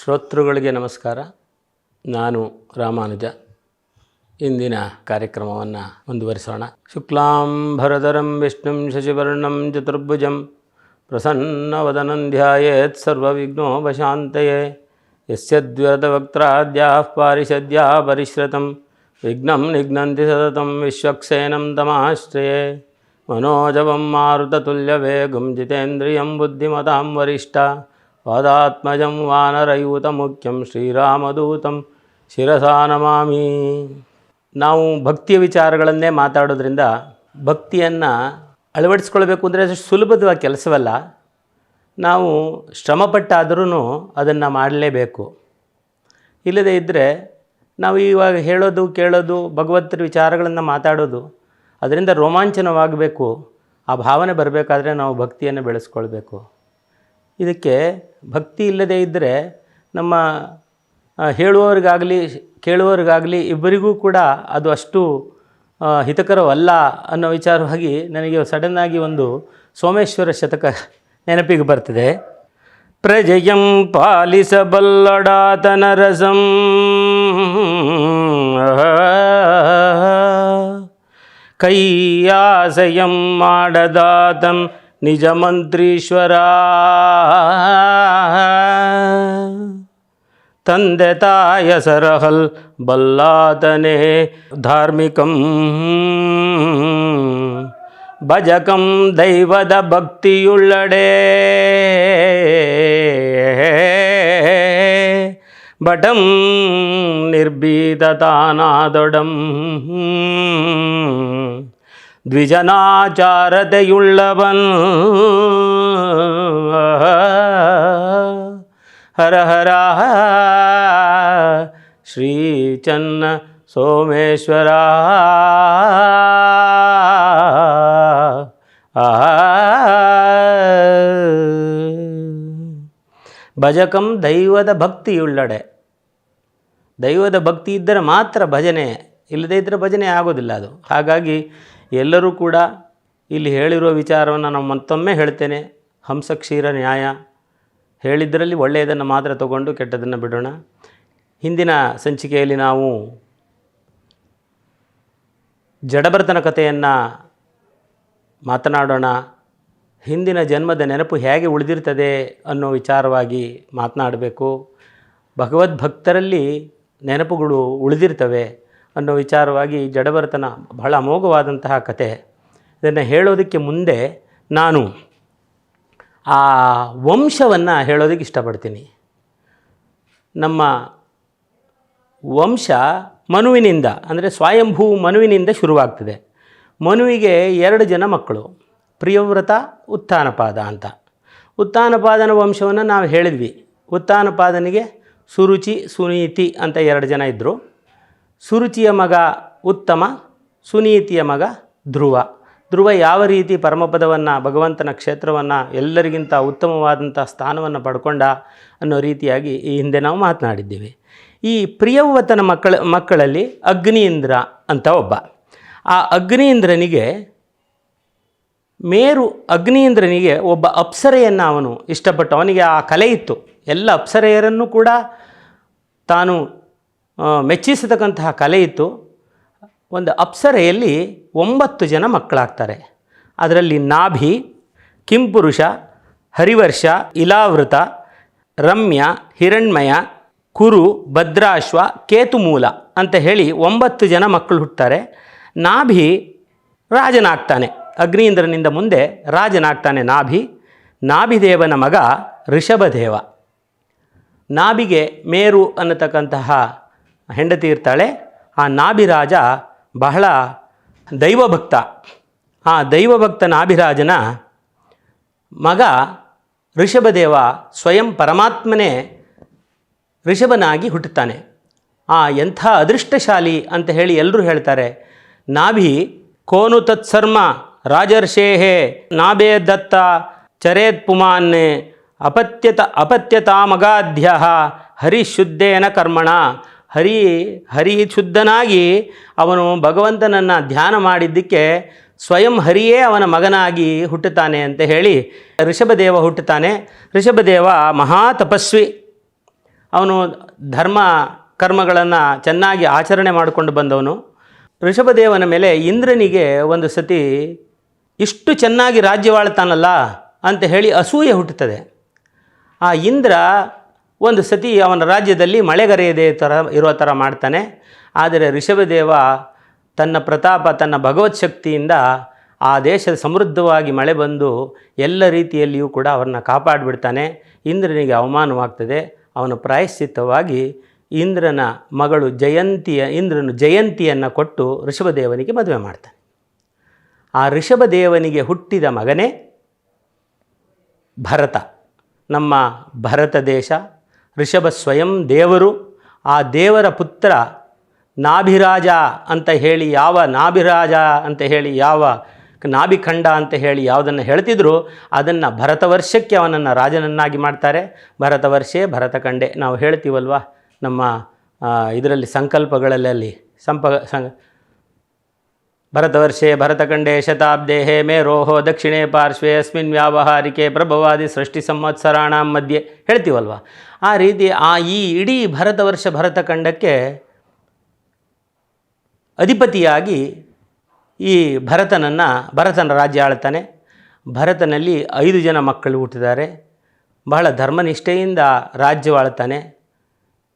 ಶ್ರೋತೃಗಳಿಗೆ ನಮಸ್ಕಾರ. ನಾನು ರಾಮಾನುಜ. ಇಂದಿನ ಕಾರ್ಯಕ್ರಮವನ್ನು ಮುಂದುವರಿಸೋಣ. ಶುಕ್ಲಾಂಬರಧರಂ ವಿಷ್ಣುಂ ಶಶಿವರ್ಣಂ ಚತುರ್ಭುಜಂ ಪ್ರಸನ್ನವದನಂ ಧ್ಯಾಯೇತ್ ಸರ್ವವಿಘ್ನೋಪಶಾಂತಯೇ. ಯಸ್ಯದ್ವರದವಕ್ತ್ರಾದ್ಯಾಃ ಪಾರಿಷದ್ಯಾ ಪರಿಶ್ರತಂ ವಿಘ್ನಂ ನಿಘ್ನಂತಿ ಸತತಂ ವಿಶ್ವಕ್ಸೇನಂ ತಮಾಶ್ರಯೇ. ಮನೋಜವಂ ಮಾರುತತುಲ್ಯವೇಗಂ ಜಿತೇಂದ್ರಿಯಂ ಬುದ್ಧಿಮತಾಂ ವರಿಷ್ಠ ಪಾದಾತ್ಮಜಂ ವಾನರಯೂತಮುಖ್ಯಂ ಶ್ರೀರಾಮದೂತಂ ಶಿರಸಾ ನಮಾಮಿ. ನಾವು ಭಕ್ತಿಯ ವಿಚಾರಗಳನ್ನೇ ಮಾತಾಡೋದ್ರಿಂದ ಭಕ್ತಿಯನ್ನು ಅಳವಡಿಸ್ಕೊಳ್ಬೇಕು ಅಂದರೆ ಅಷ್ಟು ಸುಲಭದ ಕೆಲಸವಲ್ಲ. ನಾವು ಶ್ರಮಪಟ್ಟಾದರೂ ಅದನ್ನು ಮಾಡಲೇಬೇಕು. ಇಲ್ಲದೇ ಇದ್ದರೆ ನಾವು ಇವಾಗ ಹೇಳೋದು ಕೇಳೋದು ಭಗವಂತರ ವಿಚಾರಗಳನ್ನು ಮಾತಾಡೋದು ಅದರಿಂದ ರೋಮಾಂಚನವಾಗಬೇಕು. ಆ ಭಾವನೆ ಬರಬೇಕಾದ್ರೆ ನಾವು ಭಕ್ತಿಯನ್ನು ಬೆಳೆಸ್ಕೊಳ್ಬೇಕು. ಇದಕ್ಕೆ ಭಕ್ತಿ ಇಲ್ಲದೇ ಇದ್ದರೆ ನಮ್ಮ ಹೇಳುವವರಿಗಾಗಲಿ ಕೇಳುವವರಿಗಾಗಲಿ ಇಬ್ಬರಿಗೂ ಕೂಡ ಅದು ಅಷ್ಟು ಹಿತಕರವಲ್ಲ ಅನ್ನೋ ವಿಚಾರವಾಗಿ ನನಗೆ ಸಡನ್ನಾಗಿ ಒಂದು ಸೋಮೇಶ್ವರ ಶತಕ ನೆನಪಿಗೆ ಬರ್ತದೆ. ಪ್ರಜೆಯಂ ಪಾಲಿಸಬಲ್ಲಡಾತನ ರಸಂ ಕೈಯಾಸಯಂ ಮಾಡದಾತಂ ನಿಜ ಮಂತ್ರೀಶ್ವರ. ತಂದೆ ತಾಯ ಸರಹಲ್ ಬಲ್ಲಾತನೇ ಧಾರ್ಮಿಕಂ ಭಜಕಂ ದೈವದ ಭಕ್ತಿಯುಳ್ಳಡೆ ಬಟಂ ನಿರ್ಭೀತತಾನಾದೊಡಂ ದ್ವಿಜನಾಚಾರತೆಯುಳ್ಳವನ್ ಹರ ಹರ ಶ್ರೀ ಚನ್ನ ಸೋಮೇಶ್ವರ. ಭಜಕಂ ದೈವದ ಭಕ್ತಿಯುಳ್ಳಡೆ. ದೈವದ ಭಕ್ತಿ ಇದ್ದರೆ ಮಾತ್ರ ಭಜನೆ, ಇಲ್ಲದೇ ಇದ್ದರೆ ಭಜನೆ ಆಗೋದಿಲ್ಲ ಅದು. ಹಾಗಾಗಿ ಎಲ್ಲರೂ ಕೂಡ ಇಲ್ಲಿ ಹೇಳಿರುವ ವಿಚಾರವನ್ನು ನಾವು ಮತ್ತೊಮ್ಮೆ ಹೇಳ್ತೇನೆ. ಹಂಸ ಕ್ಷೀರ ನ್ಯಾಯ ಹೇಳಿದ್ದರಲ್ಲಿ ಒಳ್ಳೆಯದನ್ನು ಮಾತ್ರ ತಗೊಂಡು ಕೆಟ್ಟದನ್ನು ಬಿಡೋಣ. ಹಿಂದಿನ ಸಂಚಿಕೆಯಲ್ಲಿ ನಾವು ಜಡಭರತನ ಕಥೆಯನ್ನು ಮಾತನಾಡೋಣ. ಹಿಂದಿನ ಜನ್ಮದ ನೆನಪು ಹೇಗೆ ಉಳಿದಿರ್ತದೆ ಅನ್ನೋ ವಿಚಾರವಾಗಿ ಮಾತನಾಡಬೇಕು. ಭಗವದ್ಭಕ್ತರಲ್ಲಿ ನೆನಪುಗಳು ಉಳಿದಿರ್ತವೆ ಅನ್ನೋ ವಿಚಾರವಾಗಿ ಜಡಭರತನ ಬಹಳ ಅಮೋಘವಾದಂತಹ ಕತೆ. ಇದನ್ನು ಹೇಳೋದಕ್ಕೆ ಮುಂದೆ ನಾನು ಆ ವಂಶವನ್ನು ಹೇಳೋದಕ್ಕೆ ಇಷ್ಟಪಡ್ತೀನಿ. ನಮ್ಮ ವಂಶ ಮನುವಿನಿಂದ ಅಂದರೆ ಸ್ವಯಂಭೂ ಮನುವಿನಿಂದ ಶುರುವಾಗ್ತದೆ. ಮನುವಿಗೆ 2 ಜನ ಮಕ್ಕಳು, ಪ್ರಿಯವ್ರತ, ಉತ್ಥಾನಪಾದ ಅಂತ. ಉತ್ಥಾನಪಾದನ ವಂಶವನ್ನು ನಾವು ಹೇಳಿದ್ವಿ. ಉತ್ಥಾನಪಾದನಿಗೆ ಸುರುಚಿ, ಸುನೀತಿ ಅಂತ 2 ಜನ ಇದ್ದರು. ಸುರುಚಿಯ ಮಗ ಉತ್ತಮ, ಸುನೀತಿಯ ಮಗ ಧ್ರುವ. ಧ್ರುವ ಯಾವ ರೀತಿ ಪರಮಪದವನ್ನು, ಭಗವಂತನ ಕ್ಷೇತ್ರವನ್ನು, ಎಲ್ಲರಿಗಿಂತ ಉತ್ತಮವಾದಂಥ ಸ್ಥಾನವನ್ನು ಪಡ್ಕೊಂಡ ಅನ್ನೋ ರೀತಿಯಾಗಿ ಈ ಹಿಂದೆ ನಾವು ಮಾತನಾಡಿದ್ದೀವಿ. ಈ ಪ್ರಿಯವ್ರತನ ಮಕ್ಕಳಲ್ಲಿ ಅಗ್ನಿಯಿಂದ್ರ ಅಂತ ಒಬ್ಬ. ಆ ಅಗ್ನಿಯಿಂದ್ರನಿಗೆ ಒಬ್ಬ ಅಪ್ಸರೆಯನ್ನು ಅವನು ಇಷ್ಟಪಟ್ಟು, ಅವನಿಗೆ ಆ ಕಲೆ ಇತ್ತು. ಎಲ್ಲ ಅಪ್ಸರೆಯರನ್ನು ಕೂಡ ತಾನು ಮೆಚ್ಚಿಸತಕ್ಕಂತಹ ಕಲೆ ಇತ್ತು. ಒಂದು ಅಪ್ಸರೆಯಲ್ಲಿ 9 ಜನ ಮಕ್ಕಳಾಗ್ತಾರೆ. ಅದರಲ್ಲಿ ನಾಭಿ, ಕಿಂಪುರುಷ, ಹರಿವರ್ಷ, ಇಲಾವೃತ, ರಮ್ಯ, ಹಿರಣ್ಮಯ, ಕುರು, ಭದ್ರಾಶ್ವ, ಕೇತುಮೂಲ ಅಂತ ಹೇಳಿ 9 ಜನ ಮಕ್ಕಳು ಹುಟ್ಟುತ್ತಾರೆ. ನಾಭಿ ರಾಜನಾಗ್ತಾನೆ. ಅಗ್ನಿಯಿಂದ್ರನಿಂದ ಮುಂದೆ ರಾಜನಾಗ್ತಾನೆ ನಾಭಿದೇವನ ಮಗ ಋಷಭದೇವ. ನಾಭಿಗೆ ಮೇರು ಅನ್ನತಕ್ಕಂತಹ ಹೆಂಡತಿ ಇರ್ತಾಳೆ. ಆ ನಾಭಿರಾಜ ಬಹಳ ದೈವಭಕ್ತ. ಆ ದೈವಭಕ್ತ ನಾಭಿರಾಜನ ಮಗ ಋಷಭದೇವ ಸ್ವಯಂ ಪರಮಾತ್ಮನೇ ಋಷಭನಾಗಿ ಹುಟ್ಟುತ್ತಾನೆ. ಎಂಥ ಅದೃಷ್ಟಶಾಲಿ ಅಂತ ಹೇಳಿ ಎಲ್ಲರೂ ಹೇಳ್ತಾರೆ. ನಾಭಿ ಕೋನು ತತ್ಸರ್ಮ ರಾಜರ್ಷೇಹೇ ನಾಭೇ ದತ್ತ ಚರೇತ್ ಪುಮಾನ್ ಅಪತ್ಯತಾಮಗಾಧ್ಯ ಹರಿಶುದ್ಧೇನ ಕರ್ಮಣ. ಹರಿಶುದ್ಧನಾಗಿ ಅವನು ಭಗವಂತನನ್ನು ಧ್ಯಾನ ಮಾಡಿದ್ದಕ್ಕೆ ಸ್ವಯಂ ಹರಿಯೇ ಅವನ ಮಗನಾಗಿ ಹುಟ್ಟುತ್ತಾನೆ ಅಂತ ಹೇಳಿ ಋಷಭದೇವ ಹುಟ್ಟುತ್ತಾನೆ. ಋಷಭದೇವ ಮಹಾ ತಪಸ್ವಿ. ಅವನು ಧರ್ಮ ಕರ್ಮಗಳನ್ನು ಚೆನ್ನಾಗಿ ಆಚರಣೆ ಮಾಡಿಕೊಂಡು ಬಂದವನು. ಋಷಭದೇವನ ಮೇಲೆ ಇಂದ್ರನಿಗೆ ಒಂದು ಸತಿ ಇಷ್ಟು ಚೆನ್ನಾಗಿ ರಾಜ್ಯವಾಳ್ತಾನಲ್ಲ ಅಂತ ಹೇಳಿ ಅಸೂಯೆ ಹುಟ್ಟುತ್ತದೆ. ಆ ಇಂದ್ರ ಒಂದು ಸತಿ ಅವನ ರಾಜ್ಯದಲ್ಲಿ ಮಳೆಗರೆಯದೇ ಇರೋ ಥರ ಮಾಡ್ತಾನೆ. ಆದರೆ ಋಷಭದೇವ ತನ್ನ ಪ್ರತಾಪ, ತನ್ನ ಭಗವತ್ ಶಕ್ತಿಯಿಂದ ಆ ದೇಶ ಸಮೃದ್ಧವಾಗಿ ಮಳೆ ಬಂದು ಎಲ್ಲ ರೀತಿಯಲ್ಲಿಯೂ ಕೂಡ ಅವರನ್ನು ಕಾಪಾಡಿಬಿಡ್ತಾನೆ. ಇಂದ್ರನಿಗೆ ಅವಮಾನವಾಗ್ತದೆ. ಅವನ ಪ್ರಾಯಶ್ಚಿತ್ತವಾಗಿ ಇಂದ್ರನ ಮಗಳು ಇಂದ್ರನು ಜಯಂತಿಯನ್ನು ಕೊಟ್ಟು ಋಷಭದೇವನಿಗೆ ಮದುವೆ ಮಾಡ್ತಾನೆ. ಆ ಋಷಭದೇವನಿಗೆ ಹುಟ್ಟಿದ ಮಗನೇ ಭರತ. ನಮ್ಮ ಭರತ ದೇಶ, ಋಷಭ ಸ್ವಯಂ ದೇವರು. ಆ ದೇವರ ಪುತ್ರ ನಾಭಿರಾಜ ಅಂತ ಹೇಳಿ ಯಾವ ನಾಭಿಖಂಡ ಅಂತ ಹೇಳಿ ಯಾವುದನ್ನು ಹೇಳ್ತಿದ್ರು ಅದನ್ನು ಭರತವರ್ಷಕ್ಕೆ ಅವನನ್ನು ರಾಜನನ್ನಾಗಿ ಮಾಡ್ತಾರೆ. ಭರತವರ್ಷೇ ಭರತಖಂಡೆ ನಾವು ಹೇಳ್ತೀವಲ್ವ ನಮ್ಮ ಇದರಲ್ಲಿ ಸಂಕಲ್ಪಗಳಲ್ಲಿ ಭರತವರ್ಷೇ ಭರತಖಂಡೇ ಶತಾಬ್ದೇಹೇ ಮೇರೋಹೋ ದಕ್ಷಿಣೇ ಪಾರ್ಶ್ವೇ ಅಸ್ಮಿನ್ ವ್ಯಾವಹಾರಿಕೆ ಪ್ರಭವಾದಿ ಸೃಷ್ಟಿ ಸಂವತ್ಸರಾಣಾಂ ಮಧ್ಯೆ ಹೇಳ್ತೀವಲ್ವ. ಆ ರೀತಿ ಈ ಇಡೀ ಭರತವರ್ಷ ಭರತಖಂಡಕ್ಕೆ ಅಧಿಪತಿಯಾಗಿ ಈ ಭರತನ ರಾಜ್ಯ ಆಳ್ತಾನೆ. ಭರತನಲ್ಲಿ 5 ಜನ ಮಕ್ಕಳು ಹುಟ್ಟಿದ್ದಾರೆ. ಬಹಳ ಧರ್ಮನಿಷ್ಠೆಯಿಂದ ರಾಜ್ಯವಾಳ್ತಾನೆ.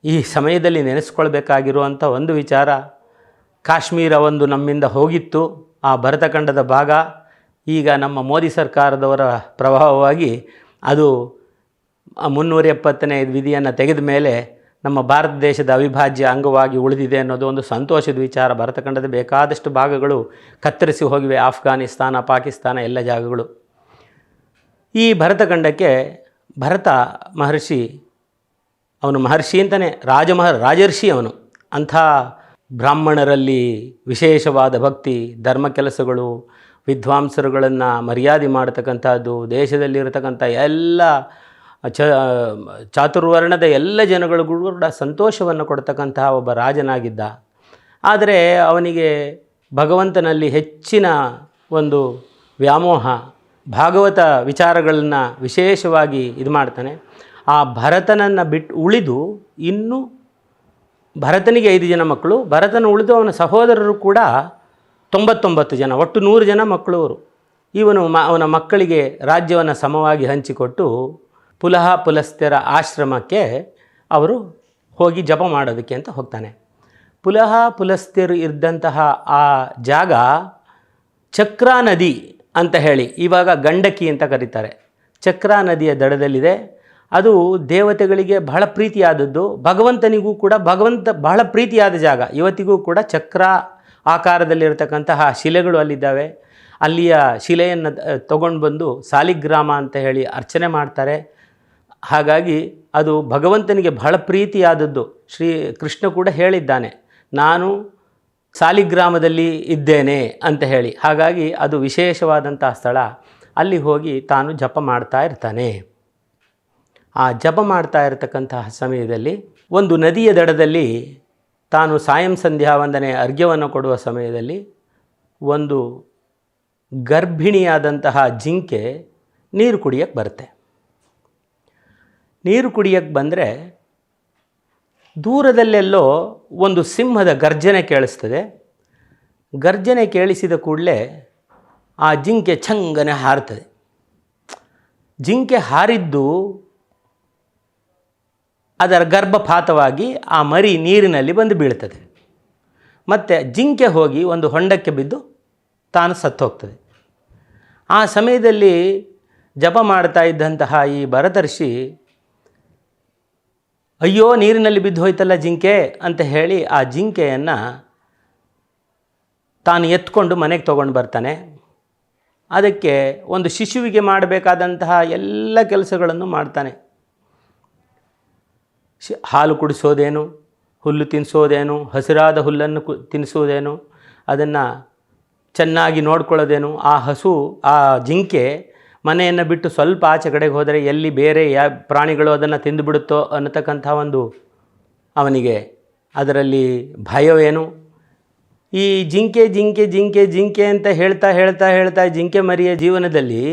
ಈ ಸಮಯದಲ್ಲಿ ನೆನೆಸ್ಕೊಳ್ಬೇಕಾಗಿರುವಂಥ ಒಂದು ವಿಚಾರ, ಕಾಶ್ಮೀರ ಒಂದು ನಮ್ಮಿಂದ ಹೋಗಿತ್ತು, ಆ ಭರತಖಂಡದ ಭಾಗ. ಈಗ ನಮ್ಮ ಮೋದಿ ಸರ್ಕಾರದವರ ಪ್ರಭಾವವಾಗಿ ಅದು 375 ವಿಧಿಯನ್ನು ತೆಗೆದ ಮೇಲೆ ನಮ್ಮ ಭಾರತ ದೇಶದ ಅವಿಭಾಜ್ಯ ಅಂಗವಾಗಿ ಉಳಿದಿದೆ ಅನ್ನೋದು ಒಂದು ಸಂತೋಷದ ವಿಚಾರ. ಭರತಖಂಡದ ಬೇಕಾದಷ್ಟು ಭಾಗಗಳು ಕತ್ತರಿಸಿ ಹೋಗಿವೆ, ಆಫ್ಘಾನಿಸ್ತಾನ, ಪಾಕಿಸ್ತಾನ ಎಲ್ಲ ಜಾಗಗಳು. ಈ ಭರತಖಂಡಕ್ಕೆ ಭರತ ಮಹರ್ಷಿ, ಅವನು ಮಹರ್ಷಿ ಅಂತಲೇ ರಾಜರ್ಷಿ ಅವನು. ಅಂಥ ಬ್ರಾಹ್ಮಣರಲ್ಲಿ ವಿಶೇಷವಾದ ಭಕ್ತಿ, ಧರ್ಮ ಕೆಲಸಗಳು, ವಿದ್ವಾಂಸರುಗಳನ್ನು ಮರ್ಯಾದೆ ಮಾಡತಕ್ಕಂಥದ್ದು, ದೇಶದಲ್ಲಿರತಕ್ಕಂಥ ಎಲ್ಲ ಚಾತುರ್ವರ್ಣದ ಎಲ್ಲ ಜನಗಳಿಗೂ ಕೂಡ ಸಂತೋಷವನ್ನು ಕೊಡ್ತಕ್ಕಂತಹ ಒಬ್ಬ ರಾಜನಾಗಿದ್ದ. ಆದರೆ ಅವನಿಗೆ ಭಗವಂತನಲ್ಲಿ ಹೆಚ್ಚಿನ ಒಂದು ವ್ಯಾಮೋಹ, ಭಾಗವತ ವಿಚಾರಗಳನ್ನು ವಿಶೇಷವಾಗಿ ಇದು ಮಾಡ್ತಾನೆ. ಆ ಭರತನನ್ನು ಉಳಿದು ಇನ್ನೂ ಭರತನಿಗೆ 5 ಜನ ಮಕ್ಕಳು, ಭರತನ ಉಳಿದು ಅವನ ಸಹೋದರರು ಕೂಡ 99 ಜನ, ಒಟ್ಟು 100 ಜನ ಮಕ್ಕಳು ಅವರು. ಅವನ ಮಕ್ಕಳಿಗೆ ರಾಜ್ಯವನ್ನು ಸಮವಾಗಿ ಹಂಚಿಕೊಟ್ಟು ಪುಲಸ್ತ್ಯರ ಆಶ್ರಮಕ್ಕೆ ಅವರು ಹೋಗಿ ಜಪ ಮಾಡೋದಕ್ಕೆ ಅಂತ ಹೋಗ್ತಾನೆ. ಪುಲಸ್ತ್ಯರು ಇದ್ದಂತಹ ಆ ಜಾಗ ಚಕ್ರಾ ನದಿ ಅಂತ ಹೇಳಿ ಇವಾಗ ಗಂಡಕಿ ಅಂತ ಕರೀತಾರೆ. ಚಕ್ರಾ ನದಿಯ ದಡದಲ್ಲಿದೆ. ಅದು ದೇವತೆಗಳಿಗೆ ಬಹಳ ಪ್ರೀತಿಯಾದದ್ದು, ಭಗವಂತನಿಗೂ ಕೂಡ ಬಹಳ ಪ್ರೀತಿಯಾದ ಜಾಗ. ಇವತ್ತಿಗೂ ಕೂಡ ಚಕ್ರ ಆಕಾರದಲ್ಲಿರತಕ್ಕಂತಹ ಶಿಲೆಗಳು ಅಲ್ಲಿದ್ದಾವೆ. ಅಲ್ಲಿಯ ಶಿಲೆಯನ್ನು ತಗೊಂಡು ಬಂದು ಸಾಲಿಗ್ರಾಮ ಅಂತ ಹೇಳಿ ಅರ್ಚನೆ ಮಾಡ್ತಾರೆ. ಹಾಗಾಗಿ ಅದು ಭಗವಂತನಿಗೆ ಬಹಳ ಪ್ರೀತಿಯಾದದ್ದು. ಶ್ರೀ ಕೃಷ್ಣ ಕೂಡ ಹೇಳಿದ್ದಾನೆ, ನಾನು ಸಾಲಿಗ್ರಾಮದಲ್ಲಿ ಇದ್ದೇನೆ ಅಂತ ಹೇಳಿ. ಹಾಗಾಗಿ ಅದು ವಿಶೇಷವಾದಂತಹ ಸ್ಥಳ. ಅಲ್ಲಿ ಹೋಗಿ ತಾನು ಜಪ ಮಾಡ್ತಾ ಇರ್ತಾನೆ. ಆ ಜಪ ಮಾಡ್ತಾ ಇರತಕ್ಕಂತಹ ಸಮಯದಲ್ಲಿ ಒಂದು ನದಿಯ ದಡದಲ್ಲಿ ತಾನು ಸಾಯಂ ಸಂಧ್ಯಾ ವಂದನೆ ಅರ್ಘ್ಯವನ್ನು ಕೊಡುವ ಸಮಯದಲ್ಲಿ ಒಂದು ಗರ್ಭಿಣಿಯಾದಂತಹ ಜಿಂಕೆ ನೀರು ಕುಡಿಯೋಕ್ಕೆ ಬರುತ್ತೆ. ನೀರು ಕುಡಿಯೋಕ್ಕೆ ಬಂದರೆ ದೂರದಲ್ಲೆಲ್ಲೋ ಒಂದು ಸಿಂಹದ ಗರ್ಜನೆ ಕೇಳಿಸ್ತದೆ. ಗರ್ಜನೆ ಕೇಳಿಸಿದ ಕೂಡಲೇ ಆ ಜಿಂಕೆ ಛಂಗನೆ ಹಾರ್ತದೆ. ಜಿಂಕೆ ಹಾರಿದ್ದು ಅದರ ಗರ್ಭಪಾತವಾಗಿ ಆ ಮರಿ ನೀರಿನಲ್ಲಿ ಬಂದು ಬೀಳ್ತದೆ. ಮತ್ತು ಜಿಂಕೆ ಹೋಗಿ ಒಂದು ಹೊಂಡಕ್ಕೆ ಬಿದ್ದು ತಾನು ಸತ್ತೋಗ್ತದೆ. ಆ ಸಮಯದಲ್ಲಿ ಜಪ ಮಾಡ್ತಾ ಇದ್ದಂತಹ ಈ ಭರತರ್ಷಿ, ಅಯ್ಯೋ ನೀರಿನಲ್ಲಿ ಬಿದ್ದು ಹೋಯ್ತಲ್ಲ ಜಿಂಕೆ ಅಂತ ಹೇಳಿ ಆ ಜಿಂಕೆಯನ್ನು ತಾನು ಎತ್ಕೊಂಡು ಮನೆಗೆ ತೊಗೊಂಡು ಬರ್ತಾನೆ. ಅದಕ್ಕೆ ಒಂದು ಶಿಶುವಿಗೆ ಮಾಡಬೇಕಾದಂತಹ ಎಲ್ಲ ಕೆಲಸಗಳನ್ನು ಮಾಡ್ತಾನೆ. ಹಾಲು ಕುಡಿಸೋದೇನು, ಹುಲ್ಲು ತಿನ್ನಿಸೋದೇನು, ಹಸಿರಾದ ಹುಲ್ಲನ್ನು ತಿನ್ನಿಸೋದೇನು, ಅದನ್ನು ಚೆನ್ನಾಗಿ ನೋಡ್ಕೊಳ್ಳೋದೇನು. ಆ ಜಿಂಕೆ ಮನೆಯನ್ನು ಬಿಟ್ಟು ಸ್ವಲ್ಪ ಆಚೆ ಕಡೆಗೆ ಹೋದರೆ ಎಲ್ಲಿ ಬೇರೆ ಯಾವ ಪ್ರಾಣಿಗಳು ಅದನ್ನು ತಿಂದುಬಿಡುತ್ತೋ ಅನ್ನತಕ್ಕಂಥ ಒಂದು ಅವನಿಗೆ ಅದರಲ್ಲಿ ಭಯವೇನು. ಈ ಜಿಂಕೆ ಜಿಂಕೆ ಜಿಂಕೆ ಜಿಂಕೆ ಅಂತ ಹೇಳ್ತಾ ಹೇಳ್ತಾ ಹೇಳ್ತಾ ಜಿಂಕೆ ಮರಿಯ ಜೀವನದಲ್ಲಿ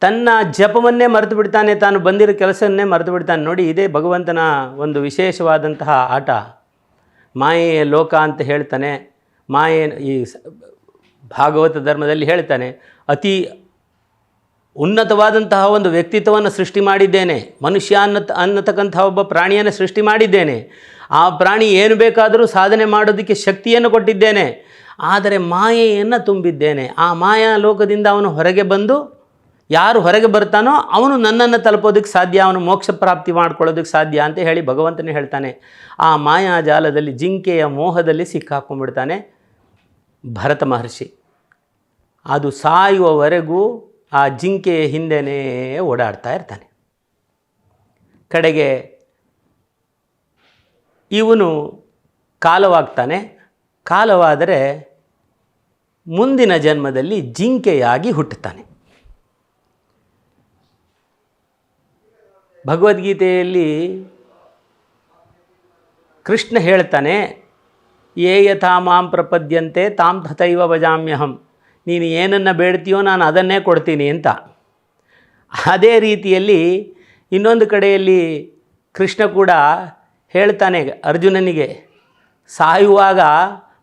ತನ್ನ ಜಪವನ್ನೇ ಮರೆತು ಬಿಡ್ತಾನೆ, ತಾನು ಬಂದಿರೋ ಕೆಲಸವನ್ನೇ ಮರೆತು ಬಿಡ್ತಾನೆ. ನೋಡಿ, ಇದೇ ಭಗವಂತನ ಒಂದು ವಿಶೇಷವಾದಂತಹ ಆಟ. ಮಾಯೆಯ ಲೋಕ ಅಂತ ಹೇಳ್ತಾನೆ. ಮಾಯೆ ಈ ಭಾಗವತ ಧರ್ಮದಲ್ಲಿ ಹೇಳ್ತಾನೆ, ಅತಿ ಉನ್ನತವಾದಂತಹ ಒಂದು ವ್ಯಕ್ತಿತ್ವವನ್ನು ಸೃಷ್ಟಿ ಮಾಡಿದ್ದೇನೆ, ಮನುಷ್ಯ ಅನ್ನತಕ್ಕಂಥ ಒಬ್ಬ ಪ್ರಾಣಿಯನ್ನು ಸೃಷ್ಟಿ ಮಾಡಿದ್ದೇನೆ. ಆ ಪ್ರಾಣಿ ಏನು ಬೇಕಾದರೂ ಸಾಧನೆ ಮಾಡೋದಕ್ಕೆ ಶಕ್ತಿಯನ್ನು ಕೊಟ್ಟಿದ್ದೇನೆ. ಆದರೆ ಮಾಯೆಯನ್ನು ತುಂಬಿದ್ದೇನೆ. ಆ ಮಾಯಾ ಲೋಕದಿಂದ ಅವನು ಹೊರಗೆ ಬಂದು, ಯಾರು ಹೊರಗೆ ಬರ್ತಾನೋ ಅವನು ನನ್ನನ್ನು ತಲುಪೋದಕ್ಕೆ ಸಾಧ್ಯ, ಅವನು ಮೋಕ್ಷ ಪ್ರಾಪ್ತಿ ಮಾಡ್ಕೊಳ್ಳೋದಕ್ಕೆ ಸಾಧ್ಯ ಅಂತ ಹೇಳಿ ಭಗವಂತನೇ ಹೇಳ್ತಾನೆ. ಆ ಮಾಯಾಜಾಲದಲ್ಲಿ, ಜಿಂಕೆಯ ಮೋಹದಲ್ಲಿ ಸಿಕ್ಕಾಕೊಂಡ್ಬಿಡ್ತಾನೆ ಭರತ ಮಹರ್ಷಿ. ಅದು ಸಾಯುವವರೆಗೂ ಆ ಜಿಂಕೆಯ ಹಿಂದೆನೇ ಓಡಾಡ್ತಾ ಇರ್ತಾನೆ. ಕಡೆಗೆ ಇವನು ಕಾಲವಾಗ್ತಾನೆ. ಕಾಲವಾದರೆ ಮುಂದಿನ ಜನ್ಮದಲ್ಲಿ ಜಿಂಕೆಯಾಗಿ ಹುಟ್ಟುತ್ತಾನೆ. ಭಗವದ್ಗೀತೆಯಲ್ಲಿ ಕೃಷ್ಣ ಹೇಳ್ತಾನೆ, ಯೇ ಯಥಾ ಮಾಂ ಪ್ರಪದ್ಯಂತೆ ತಾಂ ತಥೈವ ಭಜಾಮ್ಯಹಂ. ನೀನು ಏನನ್ನು ಬೇಡ್ತೀಯೋ ನಾನು ಅದನ್ನೇ ಕೊಡ್ತೀನಿ ಅಂತ. ಅದೇ ರೀತಿಯಲ್ಲಿ ಇನ್ನೊಂದು ಕಡೆಯಲ್ಲಿ ಕೃಷ್ಣ ಕೂಡ ಹೇಳ್ತಾನೆ ಅರ್ಜುನನಿಗೆ, ಸಾಯುವಾಗ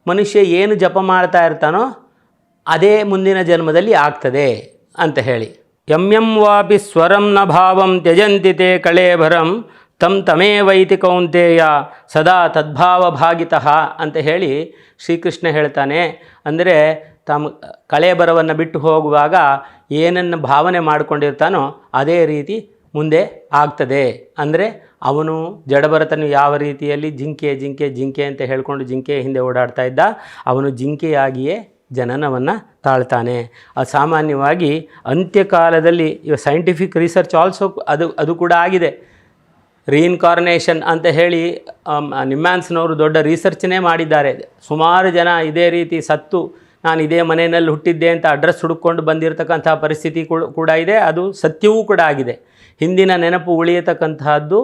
ಮನುಷ್ಯ ಏನು ಜಪ ಮಾಡ್ತಾ ಇರ್ತಾನೋ ಅದೇ ಮುಂದಿನ ಜನ್ಮದಲ್ಲಿ ಆಗ್ತದೆ ಅಂತ ಹೇಳಿ. ಯಂ ವಾಪಿ ಸ್ವರಂ ನ ಭಾವಂ ತ್ಯಜಂತಿ ತೇ ಕಳೇಭರಂ ತಂ ತಮೇವೈತಿ ಕೌಂತೆಯ ಸದಾ ತದ್ಭಾವ ಭಾಗಿತಃ ಅಂತ ಹೇಳಿ ಶ್ರೀಕೃಷ್ಣ ಹೇಳ್ತಾನೆ. ಅಂದರೆ ಕಳೇಬರವನ್ನು ಬಿಟ್ಟು ಹೋಗುವಾಗ ಏನನ್ನು ಭಾವನೆ ಮಾಡಿಕೊಂಡಿರ್ತಾನೋ ಅದೇ ರೀತಿ ಮುಂದೆ ಆಗ್ತದೆ. ಅಂದರೆ ಅವನು ಜಡಭರತನು ಯಾವ ರೀತಿಯಲ್ಲಿ ಜಿಂಕೆ ಜಿಂಕೆ ಜಿಂಕೆ ಅಂತ ಹೇಳ್ಕೊಂಡು ಜಿಂಕೆ ಹಿಂದೆ ಓಡಾಡ್ತಾ ಇದ್ದ, ಅವನು ಜಿಂಕೆಯಾಗಿಯೇ ಜನನವನ್ನು ತಾಳ್ತಾನೆ. ಸಾಮಾನ್ಯವಾಗಿ ಅಂತ್ಯಕಾಲದಲ್ಲಿ ಸೈಂಟಿಫಿಕ್ ರಿಸರ್ಚ್ ಆಲ್ಸೋ ಅದು ಕೂಡ ಆಗಿದೆ. ರೀಇನ್ಕಾರ್ನೇಷನ್ ಅಂತ ಹೇಳಿ ನಿಮ್ಯಾನ್ಸ್ನವರು ದೊಡ್ಡ ರಿಸರ್ಚ್ನೇ ಮಾಡಿದ್ದಾರೆ. ಸುಮಾರು ಜನ ಇದೇ ರೀತಿ ಸತ್ತು ನಾನು ಇದೇ ಮನೆಯಲ್ಲಿ ಹುಟ್ಟಿದ್ದೆ ಅಂತ ಅಡ್ರೆಸ್ ಹುಡುಕೊಂಡು ಬಂದಿರತಕ್ಕಂಥ ಪರಿಸ್ಥಿತಿ ಕೂಡ ಇದೆ. ಅದು ಸತ್ಯವೂ ಕೂಡ ಆಗಿದೆ. ಹಿಂದಿನ ನೆನಪು ಉಳಿಯತಕ್ಕಂತಹದ್ದು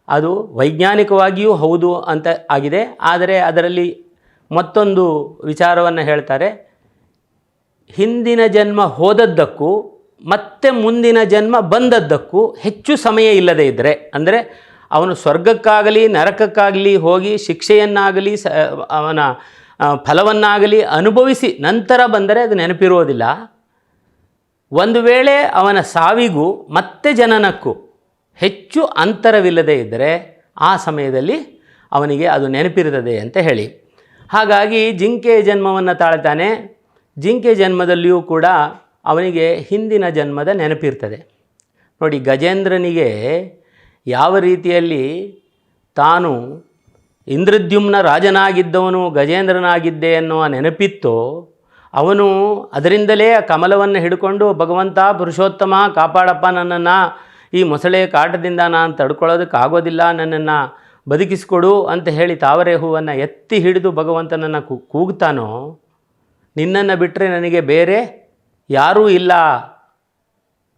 ಅದು ವೈಜ್ಞಾನಿಕವಾಗಿಯೂ ಹೌದು ಅಂತ ಆಗಿದೆ. ಆದರೆ ಅದರಲ್ಲಿ ಮತ್ತೊಂದು ವಿಚಾರವನ್ನು ಹೇಳ್ತಾರೆ, ಹಿಂದಿನ ಜನ್ಮ ಹೋದದ್ದಕ್ಕೂ ಮತ್ತೆ ಮುಂದಿನ ಜನ್ಮ ಬಂದದ್ದಕ್ಕೂ ಹೆಚ್ಚು ಸಮಯ ಇಲ್ಲದೇ ಇದ್ದರೆ, ಅಂದರೆ ಅವನು ಸ್ವರ್ಗಕ್ಕಾಗಲಿ ನರಕಕ್ಕಾಗಲಿ ಹೋಗಿ ಶಿಕ್ಷೆಯನ್ನಾಗಲಿ ಅವನ ಫಲವನ್ನಾಗಲಿ ಅನುಭವಿಸಿ ನಂತರ ಬಂದರೆ ಅದು ನೆನಪಿರೋದಿಲ್ಲ. ಒಂದು ವೇಳೆ ಅವನ ಸಾವಿಗೂ ಮತ್ತೆ ಜನನಕ್ಕೂ ಹೆಚ್ಚು ಅಂತರವಿಲ್ಲದೇ ಇದ್ದರೆ ಆ ಸಮಯದಲ್ಲಿ ಅವನಿಗೆ ಅದು ನೆನಪಿರುತ್ತದೆ ಅಂತ ಹೇಳಿ. ಹಾಗಾಗಿ ಜಿಂಕೆ ಜನ್ಮವನ್ನು ತಾಳ್ತಾನೆ. ಜಿಂಕೆ ಜನ್ಮದಲ್ಲಿಯೂ ಕೂಡ ಅವನಿಗೆ ಹಿಂದಿನ ಜನ್ಮದ ನೆನಪಿರ್ತದೆ. ನೋಡಿ, ಗಜೇಂದ್ರನಿಗೆ ಯಾವ ರೀತಿಯಲ್ಲಿ ತಾನು ಇಂದ್ರದ್ಯುಮ್ನ ರಾಜನಾಗಿದ್ದವನು ಗಜೇಂದ್ರನಾಗಿದ್ದೆ ಅನ್ನುವ ನೆನಪಿತ್ತೋ, ಅವನು ಅದರಿಂದಲೇ ಆ ಕಮಲವನ್ನು ಹಿಡ್ಕೊಂಡು ಭಗವಂತ ಪುರುಷೋತ್ತಮ ಕಾಪಾಡಪ್ಪ, ನನ್ನನ್ನು ಈ ಮೊಸಳೆ ಕಾಟದಿಂದ ನಾನು ತಡ್ಕೊಳ್ಳೋದಕ್ಕಾಗೋದಿಲ್ಲ, ನನ್ನನ್ನು ಬದುಕಿಸಿಕೊಡು ಅಂತ ಹೇಳಿ ತಾವರೆ ಹೂವನ್ನು ಎತ್ತಿ ಹಿಡಿದು ಭಗವಂತನನ್ನು ಕೂಗ್ತಾನೋ, ನಿನ್ನನ್ನು ಬಿಟ್ಟರೆ ನನಗೆ ಬೇರೆ ಯಾರೂ ಇಲ್ಲ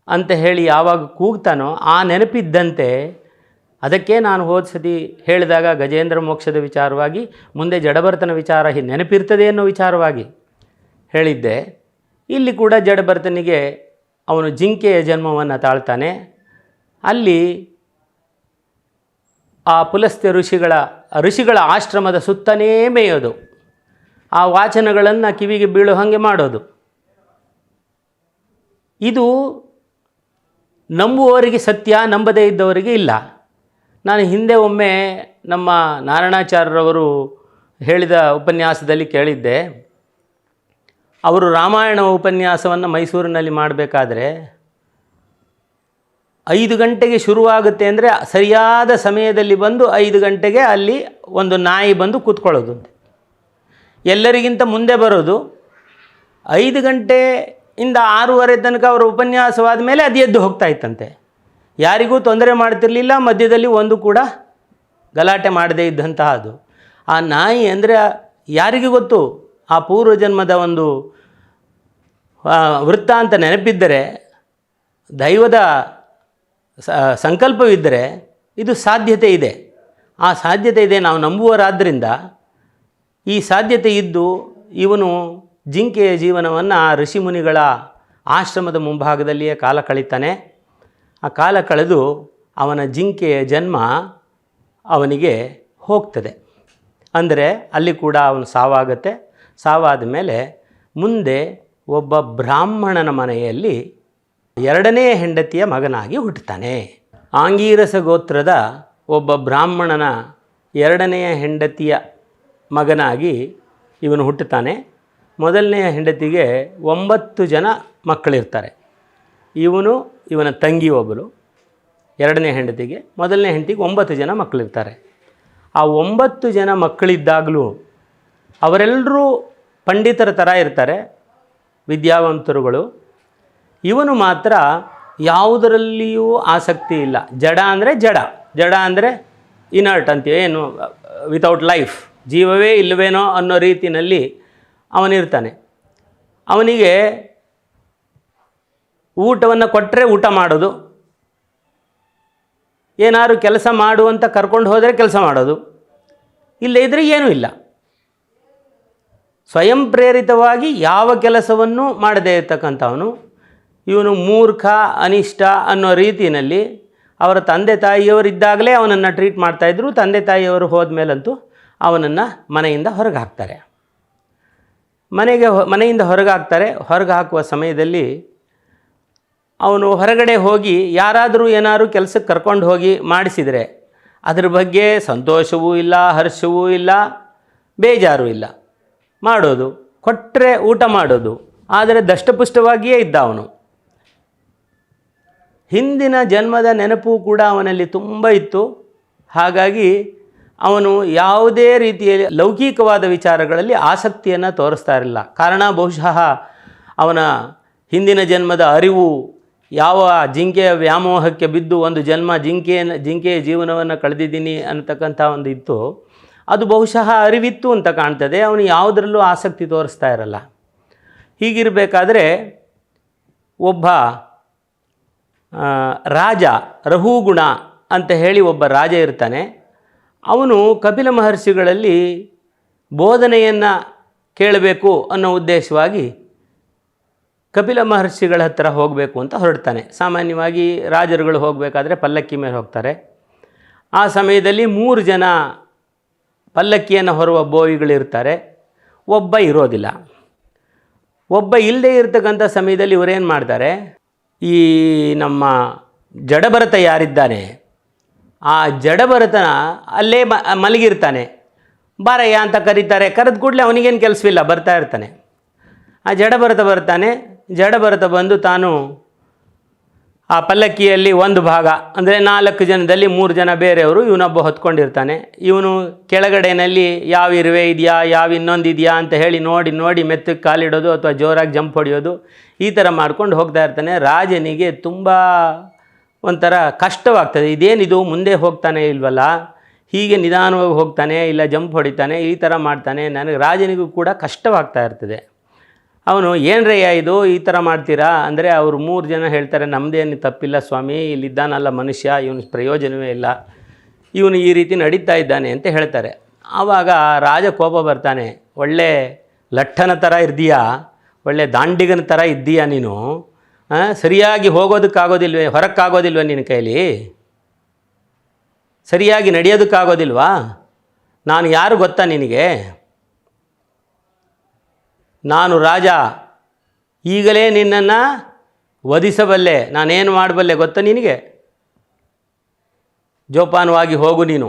ಅಂತ ಹೇಳಿ ಯಾವಾಗ ಕೂಗ್ತಾನೋ ಆ ನೆನಪಿದ್ದಂತೆ, ಅದಕ್ಕೆ ನಾನು ಹೋದ ಸತಿ ಹೇಳಿದಾಗ ಗಜೇಂದ್ರ ಮೋಕ್ಷದ ವಿಚಾರವಾಗಿ, ಮುಂದೆ ಜಡಭರತನ ವಿಚಾರ ನೆನಪಿರ್ತದೆ ಅನ್ನೋ ವಿಚಾರವಾಗಿ ಹೇಳಿದ್ದೆ. ಇಲ್ಲಿ ಕೂಡ ಜಡಭರತನಿಗೆ ಅವನು ಜಿಂಕೆಯ ಜನ್ಮವನ್ನು ತಾಳ್ತಾನೆ. ಅಲ್ಲಿ ಆ ಪುಲಸ್ತ್ಯ ಋಷಿಗಳ ಆಶ್ರಮದ ಸುತ್ತನೇ ಮೇಯೋದು, ಆ ವಾಚನಗಳನ್ನು ಕಿವಿಗೆ ಬೀಳೋ ಹಾಗೆ ಮಾಡೋದು. ಇದು ನಂಬುವವರಿಗೆ ಸತ್ಯ, ನಂಬದೇ ಇದ್ದವರಿಗೆ ಇಲ್ಲ. ನಾನು ಹಿಂದೆ ಒಮ್ಮೆ ನಮ್ಮ ನಾರಾಯಣಾಚಾರ್ಯರವರು ಹೇಳಿದ ಉಪನ್ಯಾಸದಲ್ಲಿ ಕೇಳಿದ್ದೆ. ಅವರು ರಾಮಾಯಣ ಉಪನ್ಯಾಸವನ್ನು ಮೈಸೂರಿನಲ್ಲಿ ಮಾಡಬೇಕಾದ್ರೆ 5 ಗಂಟೆಗೆ ಶುರುವಾಗುತ್ತೆ ಅಂದರೆ ಸರಿಯಾದ ಸಮಯದಲ್ಲಿ ಬಂದು 5 ಗಂಟೆಗೆ ಅಲ್ಲಿ ಒಂದು ನಾಯಿ ಬಂದು ಕೂತ್ಕೊಳ್ಳೋದು, ಎಲ್ಲರಿಗಿಂತ ಮುಂದೆ ಬರೋದು. 5 ಗಂಟೆಯಿಂದ 6:30 ತನಕ ಅವರ ಉಪನ್ಯಾಸವಾದ ಮೇಲೆ ಅದು ಎದ್ದು ಹೋಗ್ತಾ ಇತ್ತಂತೆ. ಯಾರಿಗೂ ತೊಂದರೆ ಮಾಡ್ತಿರಲಿಲ್ಲ, ಮಧ್ಯದಲ್ಲಿ ಒಂದು ಕೂಡ ಗಲಾಟೆ ಮಾಡದೇ ಇದ್ದಂತಹ ಅದು. ಆ ನಾಯಿ ಅಂದರೆ ಯಾರಿಗೆ ಗೊತ್ತು, ಆ ಪೂರ್ವಜನ್ಮದ ಒಂದು ವೃತ್ತಾಂತ ನೆನಪಿದ್ದರೆ, ದೈವದ ಸಂಕಲ್ಪವಿದ್ದರೆ ಇದು ಸಾಧ್ಯತೆ ಇದೆ. ಆ ಸಾಧ್ಯತೆ ಇದೆ, ನಾವು ನಂಬುವರಾದ್ದರಿಂದ ಈ ಸಾಧ್ಯತೆ ಇದ್ದು ಇವನು ಜಿಂಕೆಯ ಜೀವನವನ್ನು ಋಷಿಮುನಿಗಳ ಆಶ್ರಮದ ಮುಂಭಾಗದಲ್ಲಿಯೇ ಕಾಲ ಕಳೀತಾನೆ. ಆ ಕಾಲ ಕಳೆದು ಅವನ ಜಿಂಕೆಯ ಜನ್ಮ ಅವನಿಗೆ ಹೋಗ್ತದೆ. ಅಂದರೆ ಅಲ್ಲಿ ಕೂಡ ಅವನು ಸಾವಾಗುತ್ತೆ. ಸಾವಾದ ಮೇಲೆ ಮುಂದೆ ಒಬ್ಬ ಬ್ರಾಹ್ಮಣನ ಮನೆಯಲ್ಲಿ ಎರಡನೇ ಹೆಂಡತಿಯ ಮಗನಾಗಿ ಹುಟ್ಟುತ್ತಾನೆ. ಆಂಗೀರಸ ಗೋತ್ರದ ಒಬ್ಬ ಬ್ರಾಹ್ಮಣನ ಎರಡನೆಯ ಹೆಂಡತಿಯ ಮಗನಾಗಿ ಇವನು ಹುಟ್ಟುತ್ತಾನೆ. ಮೊದಲನೆಯ ಹೆಂಡತಿಗೆ 9 ಜನ ಮಕ್ಕಳಿರ್ತಾರೆ. ಇವನ ತಂಗಿ ಒಬ್ಬಳು. ಎರಡನೇ ಹೆಂಡತಿಗೆ, ಮೊದಲನೇ ಹೆಂಡತಿಗೆ 9 ಜನ ಮಕ್ಕಳಿರ್ತಾರೆ. ಆ 9 ಜನ ಮಕ್ಕಳಿದ್ದಾಗಲೂ ಅವರೆಲ್ಲರೂ ಪಂಡಿತರ ಥರ ಇರ್ತಾರೆ, ವಿದ್ಯಾವಂತರುಗಳು. ಇವನು ಮಾತ್ರ ಯಾವುದರಲ್ಲಿಯೂ ಆಸಕ್ತಿ ಇಲ್ಲ. ಜಡ ಅಂದರೆ ಜಡ ಅಂದರೆ ಇನರ್ಟ್ ಅಂತೀವಿ, ಏನು ವಿತೌಟ್ ಲೈಫ್, ಜೀವವೇ ಇಲ್ಲವೇನೋ ಅನ್ನೋ ರೀತಿಯಲ್ಲಿ ಅವನಿರ್ತಾನೆ. ಅವನಿಗೆ ಊಟವನ್ನು ಕೊಟ್ಟರೆ ಊಟ ಮಾಡೋದು, ಏನಾದ್ರು ಕೆಲಸ ಮಾಡುವಂತ ಕರ್ಕೊಂಡು ಹೋದರೆ ಕೆಲಸ ಮಾಡೋದು, ಇಲ್ಲದೇ ಇದ್ದರೆ ಏನೂ ಇಲ್ಲ. ಸ್ವಯಂ ಪ್ರೇರಿತವಾಗಿ ಯಾವ ಕೆಲಸವನ್ನು ಮಾಡದೇ ಇರ್ತಕ್ಕಂಥವನು. ಇವನು ಮೂರ್ಖ, ಅನಿಷ್ಟ ಅನ್ನೋ ರೀತಿಯಲ್ಲಿ ಅವರ ತಂದೆ ತಾಯಿಯವರಿದ್ದಾಗಲೇ ಅವನನ್ನು ಟ್ರೀಟ್ ಮಾಡ್ತಾಯಿದ್ರು. ತಂದೆ ತಾಯಿಯವರು ಹೋದ ಮೇಲಂತೂ ಅವನನ್ನು ಮನೆಯಿಂದ ಹೊರಗೆ ಹಾಕ್ತಾರೆ. ಮನೆಯಿಂದ ಹೊರಗೆ ಹಾಕ್ತಾರೆ. ಹೊರಗೆ ಹಾಕುವ ಸಮಯದಲ್ಲಿ ಅವನು ಹೊರಗಡೆ ಹೋಗಿ ಯಾರಾದರೂ ಏನಾದರೂ ಕೆಲಸಕ್ಕೆ ಕರ್ಕೊಂಡು ಹೋಗಿ ಮಾಡಿಸಿದರೆ ಅದ್ರ ಬಗ್ಗೆ ಸಂತೋಷವೂ ಇಲ್ಲ, ಹರ್ಷವೂ ಇಲ್ಲ, ಬೇಜಾರೂ ಇಲ್ಲ. ಮಾಡೋದು, ಕೊಟ್ಟರೆ ಊಟ ಮಾಡೋದು, ಆದರೆ ದಷ್ಟಪುಷ್ಟವಾಗಿಯೇ ಇದ್ದ ಅವನು. ಹಿಂದಿನ ಜನ್ಮದ ನೆನಪು ಕೂಡ ಅವನಲ್ಲಿ ತುಂಬ ಇತ್ತು. ಹಾಗಾಗಿ ಅವನು ಯಾವುದೇ ರೀತಿಯ ಲೌಕಿಕವಾದ ವಿಚಾರಗಳಲ್ಲಿ ಆಸಕ್ತಿಯನ್ನು ತೋರಿಸ್ತಾ ಇರಲಿಲ್ಲ. ಕಾರಣ ಬಹುಶಃ ಅವನ ಹಿಂದಿನ ಜನ್ಮದ ಅರಿವು ಯಾವ ಜಿಂಕೆಯ ವ್ಯಾಮೋಹಕ್ಕೆ ಬಿದ್ದು ಒಂದು ಜನ್ಮ ಜಿಂಕೆಯ ಜೀವನವನ್ನು ಕಳೆದಿದ್ದೀನಿ ಅನ್ನತಕ್ಕಂಥ ಒಂದು ಇತ್ತು, ಅದು ಬಹುಶಃ ಅರಿವಿತ್ತು ಅಂತ ಕಾಣ್ತದೆ. ಅವನು ಯಾವುದರಲ್ಲೂ ಆಸಕ್ತಿ ತೋರಿಸ್ತಾ ಇರಲ್ಲ. ಹೀಗಿರಬೇಕಾದ್ರೆ ಒಬ್ಬ ರಾಜ, ರಹುಗುಣ ಅಂತ ಹೇಳಿ ಒಬ್ಬ ರಾಜ ಇರ್ತಾನೆ. ಅವನು ಕಪಿಲ ಮಹರ್ಷಿಗಳಲ್ಲಿ ಬೋಧನೆಯನ್ನು ಕೇಳಬೇಕು ಅನ್ನೋ ಉದ್ದೇಶವಾಗಿ ಕಪಿಲ ಮಹರ್ಷಿಗಳ ಹತ್ತಿರ ಹೋಗಬೇಕು ಅಂತ ಹೊರಡ್ತಾನೆ. ಸಾಮಾನ್ಯವಾಗಿ ರಾಜರುಗಳು ಹೋಗಬೇಕಾದ್ರೆ ಪಲ್ಲಕ್ಕಿ ಮೇಲೆ ಹೋಗ್ತಾರೆ. ಆ ಸಮಯದಲ್ಲಿ 3 ಜನ ಪಲ್ಲಕ್ಕಿಯನ್ನು ಹೊರುವ ಬೋವಿಗಳಿರ್ತಾರೆ, ಒಬ್ಬ ಇರೋದಿಲ್ಲ. ಒಬ್ಬ ಇಲ್ಲದೆ ಇರತಕ್ಕಂಥ ಸಮಯದಲ್ಲಿ ಇವರೇನು ಮಾಡ್ತಾರೆ, ಈ ನಮ್ಮ ಜಡಭರತ ಯಾರಿದ್ದಾನೆ, ಆ ಜಡಭರತನ ಅಲ್ಲೇ ಮಲಗಿರ್ತಾನೆ. ಬಾರಯ್ಯ ಅಂತ ಕರೀತಾರೆ. ಕರೆದ ಕೂಡಲೇ ಅವನಿಗೇನು ಕೆಲಸವಿಲ್ಲ, ಬರ್ತಾ ಇರ್ತಾನೆ. ಆ ಜಡಭರತ ಬರ್ತಾನೆ. ಜಡಭರತ ಬಂದು ತಾನು ಆ ಪಲ್ಲಕ್ಕಿಯಲ್ಲಿ ಒಂದು ಭಾಗ ಅಂದರೆ 4 ಜನದಲ್ಲಿ 3 ಜನ ಬೇರೆಯವರು, ಇವನೊಬ್ಬ ಹೊತ್ಕೊಂಡಿರ್ತಾನೆ. ಇವನು ಕೆಳಗಡೆಯಲ್ಲಿ ಯಾವ ಇರುವೆ ಇದೆಯಾ, ಯಾವ ಇನ್ನೊಂದು ಇದೆಯಾ ಅಂತ ಹೇಳಿ ನೋಡಿ ಮೆತ್ತಗೆ ಕಾಲಿಡೋದು ಅಥವಾ ಜೋರಾಗಿ ಜಂಪ್ ಹೊಡೆಯೋದು, ಈ ಥರ ಮಾಡ್ಕೊಂಡು ಹೋಗ್ತಾ ಇರ್ತಾನೆ. ರಾಜನಿಗೆ ತುಂಬ ಒಂಥರ ಕಷ್ಟವಾಗ್ತದೆ. ಇದೇನಿದು, ಮುಂದೆ ಹೋಗ್ತಾನೆ ಇಲ್ವಲ್ಲ, ಹೀಗೆ ನಿಧಾನವಾಗಿ ಹೋಗ್ತಾನೆ, ಇಲ್ಲ ಜಂಪ್ ಹೊಡಿತಾನೆ, ಈ ಥರ ಮಾಡ್ತಾನೆ. ನನಗೆ ರಾಜನಿಗೂ ಕೂಡ ಕಷ್ಟವಾಗ್ತಾ ಇರ್ತದೆ. ಅವನು ಏನ್ರಯ್ಯ ಇದು, ಈ ಥರ ಮಾಡ್ತೀರಾ ಅಂದರೆ ಅವರು 3 ಜನ ಹೇಳ್ತಾರೆ, ನಮ್ಮದೇನು ತಪ್ಪಿಲ್ಲ ಸ್ವಾಮಿ, ಇಲ್ಲಿದ್ದಾನಲ್ಲ ಮನುಷ್ಯ, ಇವನು ಪ್ರಯೋಜನವೇ ಇಲ್ಲ, ಇವನು ಈ ರೀತಿ ನಡೀತಾ ಇದ್ದಾನೆ ಅಂತ ಹೇಳ್ತಾರೆ. ಆವಾಗ ರಾಜ ಕೋಪ ಬರ್ತಾನೆ. ಒಳ್ಳೆ ಲಟ್ಟನ ಥರ ಇದ್ದೀಯಾ, ಒಳ್ಳೆ ದಾಂಡಿಗನ ಥರ ಇದ್ದೀಯಾ ನೀನು, ಸರಿಯಾಗಿ ಹೋಗೋದಕ್ಕಾಗೋದಿಲ್ವೇ, ಹೊರಕ್ಕಾಗೋದಿಲ್ವ ನಿನ್ನ ಕೈಲಿ, ಸರಿಯಾಗಿ ನಡೆಯೋದಕ್ಕಾಗೋದಿಲ್ವಾ, ನಾನು ಯಾರು ಗೊತ್ತಾ ನಿನಗೆ, ನಾನು ರಾಜ, ಈಗಲೇ ನಿನ್ನನ್ನು ವಧಿಸಬಲ್ಲೆ, ನಾನೇನು ಮಾಡಬಲ್ಲೆ ಗೊತ್ತಾ ನಿನಗೆ, ಜೋಪಾನವಾಗಿ ಹೋಗು ನೀನು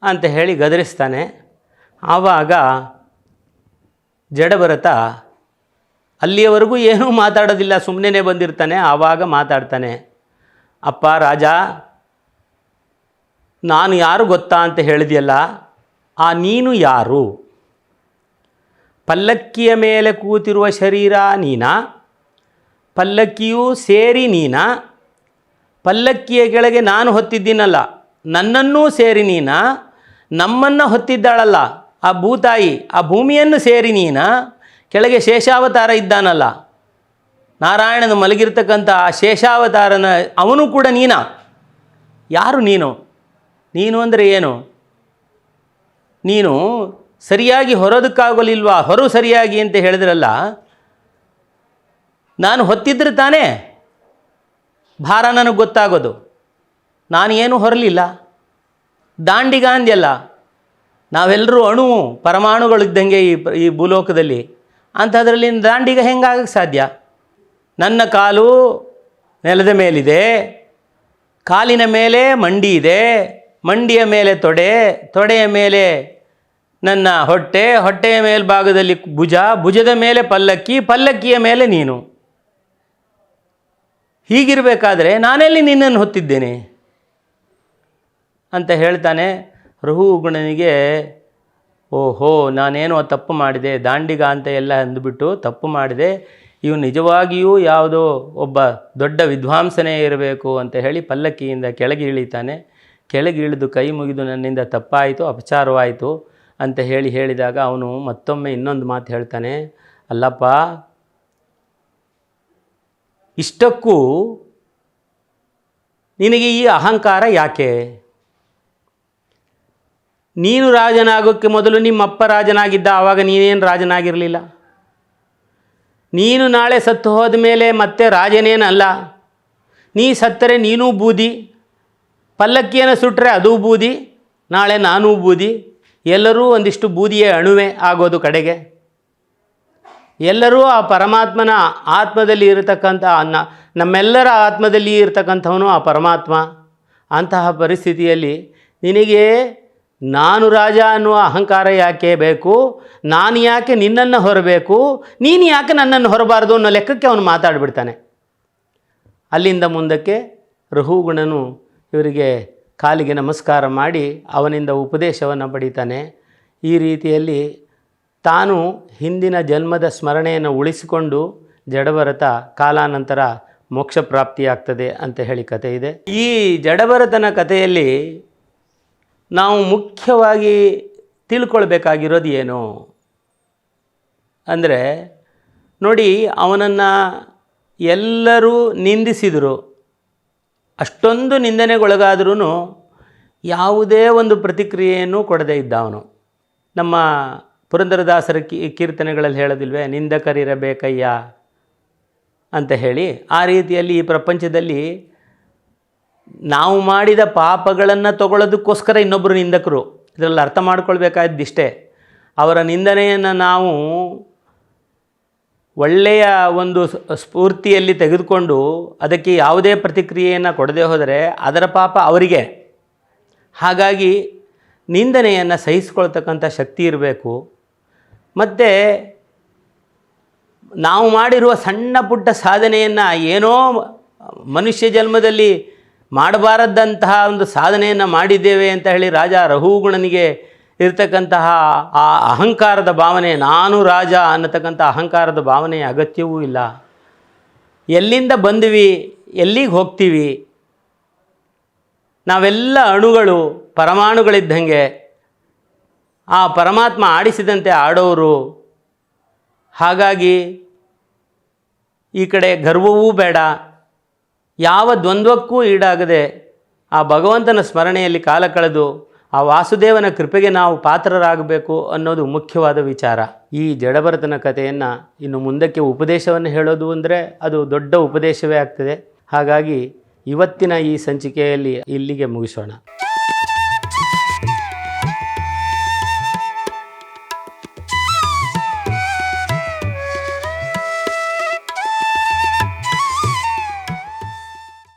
ಅಂತ ಹೇಳಿ ಗದರಿಸ್ತಾನೆ. ಆವಾಗ ಜಡಭರತ ಅಲ್ಲಿಯವರೆಗೂ ಏನೂ ಮಾತಾಡೋದಿಲ್ಲ, ಸುಮ್ಮನೆ ಬಂದಿರ್ತಾನೆ. ಆವಾಗ ಮಾತಾಡ್ತಾನೆ. ಅಪ್ಪ ರಾಜ, ನಾನು ಯಾರು ಗೊತ್ತಾ ಅಂತ ಹೇಳಿದೆಯಲ್ಲ, ಆ ನೀನು ಯಾರು? ಪಲ್ಲಕ್ಕಿಯ ಮೇಲೆ ಕೂತಿರುವ ಶರೀರ ನೀನಾ, ಪಲ್ಲಕ್ಕಿಯೂ ಸೇರಿ ನೀನಾ, ಪಲ್ಲಕ್ಕಿಯ ಕೆಳಗೆ ನಾನು ಹೊತ್ತಿದ್ದೀನಲ್ಲ ನನ್ನನ್ನೂ ಸೇರಿ ನೀನಾ, ನಮ್ಮನ್ನು ಹೊತ್ತಿದ್ದಾಳಲ್ಲ ಆ ಭೂತಾಯಿ, ಆ ಭೂಮಿಯನ್ನು ಸೇರಿ ನೀನಾ, ಕೆಳಗೆ ಶೇಷಾವತಾರ ಇದ್ದಾನಲ್ಲ ನಾರಾಯಣನ ಮಲಗಿರ್ತಕ್ಕಂಥ ಆ ಶೇಷಾವತಾರನ ಅವನು ಕೂಡ ನೀನಾ? ಯಾರು ನೀನು? ನೀನು ಅಂದರೆ ಏನು? ನೀನು ಸರಿಯಾಗಿ ಹೊರೋದಕ್ಕಾಗಲಿಲ್ವಾ, ಹೊರು ಸರಿಯಾಗಿ ಅಂತ ಹೇಳಿದ್ರಲ್ಲ, ನಾನು ಹೊತ್ತಿದ್ರೆ ತಾನೇ ಭಾರ ನನಗೆ ಗೊತ್ತಾಗೋದು. ನಾನು ಏನೂ ಹೊರಲಿಲ್ಲ. ದಾಂಡಿಗ ಅಂದ್ಯಲ್ಲ, ನಾವೆಲ್ಲರೂ ಅಣು ಪರಮಾಣುಗಳಿದ್ದಂಗೆ ಈ ಭೂಲೋಕದಲ್ಲಿ. ಅಂಥದ್ರಲ್ಲಿ ದಾಂಡಿಗ ಹೆಂಗಾಗಕ್ಕೆ ಸಾಧ್ಯ? ನನ್ನ ಕಾಲು ನೆಲದ ಮೇಲಿದೆ, ಕಾಲಿನ ಮೇಲೆ ಮಂಡಿ ಇದೆ, ಮಂಡಿಯ ಮೇಲೆ ತೊಡೆ, ತೊಡೆಯ ಮೇಲೆ ನನ್ನ ಹೊಟ್ಟೆ, ಹೊಟ್ಟೆಯ ಮೇಲ್ಭಾಗದಲ್ಲಿ ಭುಜ, ಭುಜದ ಮೇಲೆ ಪಲ್ಲಕ್ಕಿ, ಪಲ್ಲಕ್ಕಿಯ ಮೇಲೆ ನೀನು. ಹೀಗಿರಬೇಕಾದ್ರೆ ನಾನೆಲ್ಲಿ ನಿನ್ನನ್ನು ಹೊತ್ತಿದ್ದೇನೆ ಅಂತ ಹೇಳ್ತಾನೆ. ರಘುಗುಣನಿಗೆ ಓಹೋ, ನಾನೇನೋ ತಪ್ಪು ಮಾಡಿದೆ, ದಾಂಡಿಗ ಅಂತ ಎಲ್ಲ ಅಂದುಬಿಟ್ಟು ತಪ್ಪು ಮಾಡಿದೆ, ಇವು ನಿಜವಾಗಿಯೂ ಯಾವುದೋ ಒಬ್ಬ ದೊಡ್ಡ ವಿದ್ವಾಂಸನೇ ಇರಬೇಕು ಅಂತ ಹೇಳಿ ಪಲ್ಲಕ್ಕಿಯಿಂದ ಕೆಳಗೆ ಇಳಿತಾನೆ. ಕೆಳಗೆ ಇಳಿದು ಕೈ ಮುಗಿದು ನನ್ನಿಂದ ತಪ್ಪಾಯಿತು, ಅಪಚಾರವಾಯಿತು ಅಂತ ಹೇಳಿದಾಗ ಅವನು ಮತ್ತೊಮ್ಮೆ ಇನ್ನೊಂದು ಮಾತು ಹೇಳ್ತಾನೆ. ಅಲ್ಲಪ್ಪ, ಇಷ್ಟಕ್ಕೂ ನಿನಗೆ ಈ ಅಹಂಕಾರ ಯಾಕೆ? ನೀನು ರಾಜನಾಗೋಕ್ಕೆ ಮೊದಲು ನಿಮ್ಮಪ್ಪ ರಾಜನಾಗಿದ್ದ, ಆವಾಗ ನೀನೇನು ರಾಜನಾಗಿರಲಿಲ್ಲ. ನೀನು ನಾಳೆ ಸತ್ತು ಹೋದ ಮೇಲೆ ಮತ್ತೆ ರಾಜನೇನಲ್ಲ. ನೀ ಸತ್ತರೆ ನೀನೂ ಬೂದಿ, ಪಲ್ಲಕ್ಕಿಯನ್ನು ಸುಟ್ಟರೆ ಅದೂ ಬೂದಿ, ನಾಳೆ ನಾನೂ ಬೂದಿ, ಎಲ್ಲರೂ ಒಂದಿಷ್ಟು ಬೂದಿಯ ಅಣುವೆ ಆಗೋದು ಕಡೆಗೆ. ಎಲ್ಲರೂ ಆ ಪರಮಾತ್ಮನ ಆತ್ಮದಲ್ಲಿ ಇರತಕ್ಕಂಥ ನಮ್ಮೆಲ್ಲರ ಆತ್ಮದಲ್ಲಿ ಇರತಕ್ಕಂಥವನು ಆ ಪರಮಾತ್ಮ. ಅಂತಹ ಪರಿಸ್ಥಿತಿಯಲ್ಲಿ ನಿನಗೆ ನಾನು ರಾಜ ಅನ್ನುವ ಅಹಂಕಾರ ಯಾಕೆ ಬೇಕು? ನಾನು ಯಾಕೆ ನಿನ್ನನ್ನು ಹೊರಬೇಕು? ನೀನು ಯಾಕೆ ನನ್ನನ್ನು ಹೊರಬಾರದು ಅನ್ನೋ ಲೆಕ್ಕಕ್ಕೆ ಅವನು ಮಾತಾಡಿಬಿಡ್ತಾನೆ. ಅಲ್ಲಿಂದ ಮುಂದಕ್ಕೆ ರಘುಗುಣನು ಇವರಿಗೆ ಕಾಲಿಗೆ ನಮಸ್ಕಾರ ಮಾಡಿ ಅವನಿಂದ ಉಪದೇಶವನ್ನು ಪಡಿತಾನೆ. ಈ ರೀತಿಯಲ್ಲಿ ತಾನು ಹಿಂದಿನ ಜನ್ಮದ ಸ್ಮರಣೆಯನ್ನು ಉಳಿಸಿಕೊಂಡು ಜಡಭರತ ಕಾಲಾನಂತರ ಮೋಕ್ಷ ಪ್ರಾಪ್ತಿಯಾಗ್ತದೆ ಅಂತ ಹೇಳಿ ಕಥೆ ಇದೆ. ಈ ಜಡಭರತನ ಕಥೆಯಲ್ಲಿ ನಾವು ಮುಖ್ಯವಾಗಿ ತಿಳ್ಕೊಳ್ಬೇಕಾಗಿರೋದು ಏನು ಅಂದರೆ, ನೋಡಿ, ಅವನನ್ನು ಎಲ್ಲರೂ ನಿಂದಿಸಿದರು, ಅಷ್ಟೊಂದು ನಿಂದನೆಗೊಳಗಾದ್ರೂ ಯಾವುದೇ ಒಂದು ಪ್ರತಿಕ್ರಿಯೆಯನ್ನು ಕೊಡದೇ ಇದ್ದ ಅವನು. ನಮ್ಮ ಪುರಂದರದಾಸರ ಕೀರ್ತನೆಗಳಲ್ಲಿ ಹೇಳೋದಿಲ್ವೇ, ನಿಂದಕರಿರಬೇಕಯ್ಯ ಅಂತ ಹೇಳಿ. ಆ ರೀತಿಯಲ್ಲಿ ಈ ಪ್ರಪಂಚದಲ್ಲಿ ನಾವು ಮಾಡಿದ ಪಾಪಗಳನ್ನು ತಗೊಳ್ಳೋದಕ್ಕೋಸ್ಕರ ಇನ್ನೊಬ್ಬರು ನಿಂದಕರು. ಇದರಲ್ಲಿ ಅರ್ಥ ಮಾಡ್ಕೊಳ್ಬೇಕಾದ್ದಷ್ಟೇ. ಅವರ ನಿಂದನೆಯನ್ನು ನಾವು ಒಳ್ಳೆಯ ಒಂದು ಸ್ಫೂರ್ತಿಯಲ್ಲಿ ತೆಗೆದುಕೊಂಡು ಅದಕ್ಕೆ ಯಾವುದೇ ಪ್ರತಿಕ್ರಿಯೆಯನ್ನು ಕೊಡದೇ ಹೋದರೆ ಅದರ ಪಾಪ ಅವರಿಗೆ. ಹಾಗಾಗಿ ನಿಂದನೆಯನ್ನು ಸಹಿಸ್ಕೊಳ್ತಕ್ಕಂಥ ಶಕ್ತಿ ಇರಬೇಕು. ಮತ್ತು ನಾವು ಮಾಡಿರುವ ಸಣ್ಣ ಪುಟ್ಟ ಸಾಧನೆಯನ್ನು, ಏನೋ ಮನುಷ್ಯ ಜನ್ಮದಲ್ಲಿ ಮಾಡಬಾರದಂತಹ ಒಂದು ಸಾಧನೆಯನ್ನು ಮಾಡಿದ್ದೇವೆ ಅಂತ ಹೇಳಿ ರಾಜ ರಘುಗುಣನಿಗೆ ಇರತಕ್ಕಂತಹ ಆ ಅಹಂಕಾರದ ಭಾವನೆ, ನಾನು ರಾಜ ಅನ್ನತಕ್ಕಂಥ ಅಹಂಕಾರದ ಭಾವನೆಯ ಅಗತ್ಯವೂ ಇಲ್ಲ. ಎಲ್ಲಿಂದ ಬಂದ್ವಿ, ಎಲ್ಲಿಗೆ ಹೋಗ್ತೀವಿ, ನಾವೆಲ್ಲ ಅಣುಗಳು, ಪರಮಾಣುಗಳಿದ್ದಂಗೆ, ಆ ಪರಮಾತ್ಮ ಆಡಿಸಿದಂತೆ ಆಡೋರು. ಹಾಗಾಗಿ ಈ ಕಡೆ ಗರ್ವವೂ ಬೇಡ, ಯಾವ ದ್ವಂದ್ವಕ್ಕೂ ಈಡಾಗದೆ ಆ ಭಗವಂತನ ಸ್ಮರಣೆಯಲ್ಲಿ ಕಾಲ ಕಳೆದು ಆ ವಾಸುದೇವನ ಕೃಪೆಗೆ ನಾವು ಪಾತ್ರರಾಗಬೇಕು ಅನ್ನೋದು ಮುಖ್ಯವಾದ ವಿಚಾರ. ಈ ಜಡಭರತನ ಕಥೆಯನ್ನು ಇನ್ನು ಮುಂದಕ್ಕೆ ಉಪದೇಶವನ್ನು ಹೇಳೋದು ಅಂದರೆ ಅದು ದೊಡ್ಡ ಉಪದೇಶವೇ ಆಗ್ತದೆ. ಹಾಗಾಗಿ ಇವತ್ತಿನ ಈ ಸಂಚಿಕೆಯಲ್ಲಿ ಇಲ್ಲಿಗೆ ಮುಗಿಸೋಣ.